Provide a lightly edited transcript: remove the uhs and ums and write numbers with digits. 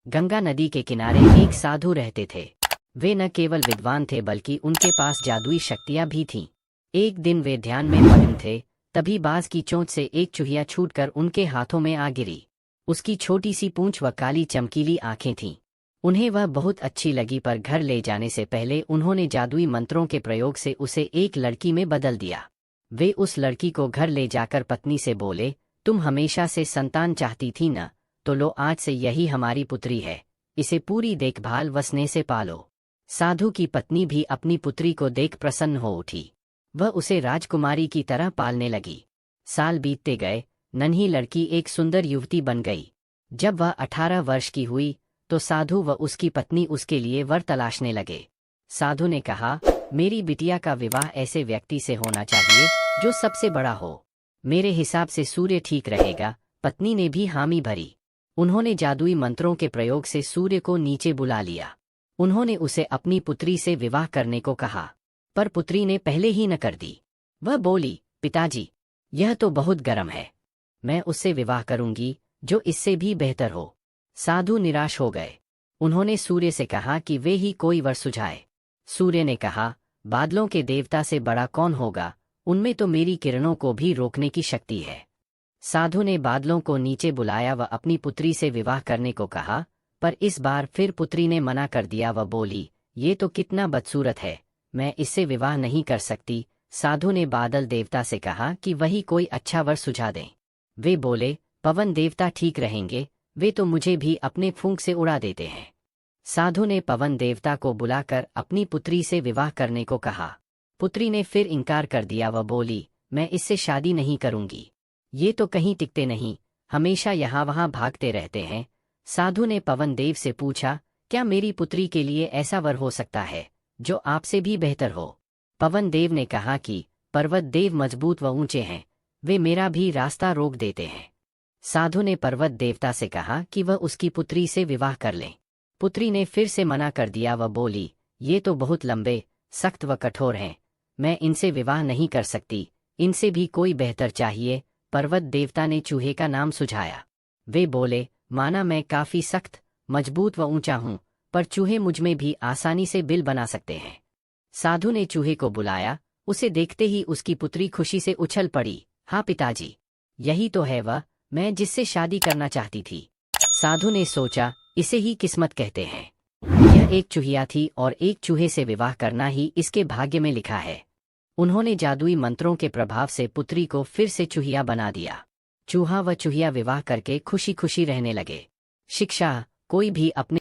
गंगा नदी के किनारे एक साधु रहते थे। वे न केवल विद्वान थे बल्कि उनके पास जादुई शक्तियां भी थीं। एक दिन वे ध्यान में मग्न थे, तभी बाज की चोंच से एक चूहिया छूटकर उनके हाथों में आ गिरी। उसकी छोटी सी पूंछ व काली चमकीली आंखें थीं। उन्हें वह बहुत अच्छी लगी, पर घर ले जाने से पहले उन्होंने जादुई मंत्रों के प्रयोग से उसे एक लड़की में बदल दिया। वे उस लड़की को घर ले जाकर पत्नी से बोले, तुम हमेशा से संतान चाहती थी न, तो लो, आज से यही हमारी पुत्री है। इसे पूरी देखभाल व स्नेह से पालो। साधु की पत्नी भी अपनी पुत्री को देख प्रसन्न हो उठी। वह उसे राजकुमारी की तरह पालने लगी। साल बीतते गए, नन्ही लड़की एक सुंदर युवती बन गई। जब वह 18 वर्ष की हुई तो साधु व उसकी पत्नी उसके लिए वर तलाशने लगे। साधु ने कहा, मेरी बिटिया का विवाह ऐसे व्यक्ति से होना चाहिए जो सबसे बड़ा हो। मेरे हिसाब से सूर्य ठीक रहेगा। पत्नी ने भी हामी भरी। उन्होंने जादुई मंत्रों के प्रयोग से सूर्य को नीचे बुला लिया। उन्होंने उसे अपनी पुत्री से विवाह करने को कहा, पर पुत्री ने पहले ही न कर दी। वह बोली, पिताजी, यह तो बहुत गर्म है। मैं उससे विवाह करूंगी जो इससे भी बेहतर हो। साधु निराश हो गए। उन्होंने सूर्य से कहा कि वे ही कोई वर सुझाए। सूर्य ने कहा, बादलों के देवता से बड़ा कौन होगा, उनमें तो मेरी किरणों को भी रोकने की शक्ति है। साधु ने बादलों को नीचे बुलाया व अपनी पुत्री से विवाह करने को कहा, पर इस बार फिर पुत्री ने मना कर दिया। वह बोली, ये तो कितना बदसूरत है, मैं इससे विवाह नहीं कर सकती। साधु ने बादल देवता से कहा कि वही कोई अच्छा वर सुझा दें। वे बोले, पवन देवता ठीक रहेंगे, वे तो मुझे भी अपने फूंक से उड़ा देते हैं। साधु ने पवन देवता को बुलाकर अपनी पुत्री से विवाह करने को कहा। पुत्री ने फिर इनकार कर दिया। वह बोली, मैं इससे शादी नहीं करूंगी। ये तो कहीं टिकते नहीं, हमेशा यहाँ वहाँ भागते रहते हैं। साधु ने पवन देव से पूछा, क्या मेरी पुत्री के लिए ऐसा वर हो सकता है जो आपसे भी बेहतर हो? पवन देव ने कहा कि पर्वत देव मजबूत व ऊंचे हैं, वे मेरा भी रास्ता रोक देते हैं। साधु ने पर्वत देवता से कहा कि वह उसकी पुत्री से विवाह कर लें। पुत्री ने फिर से मना कर दिया। वह बोली, ये तो बहुत लंबे, सख्त व कठोर हैं, मैं इनसे विवाह नहीं कर सकती, इनसे भी कोई बेहतर चाहिए। पर्वत देवता ने चूहे का नाम सुझाया। वे बोले, माना मैं काफी सख्त, मजबूत व ऊंचा हूं, पर चूहे मुझमें भी आसानी से बिल बना सकते हैं। साधु ने चूहे को बुलाया। उसे देखते ही उसकी पुत्री खुशी से उछल पड़ी। हाँ पिताजी, यही तो है वह, मैं जिससे शादी करना चाहती थी। साधु ने सोचा, इसे ही किस्मत कहते हैं। यह एक चूहिया थी और एक चूहे से विवाह करना ही इसके भाग्य में लिखा है। उन्होंने जादुई मंत्रों के प्रभाव से पुत्री को फिर से चूहिया बना दिया। चूहा व चूहिया विवाह करके खुशी खुशी रहने लगे। शिक्षा, कोई भी अपने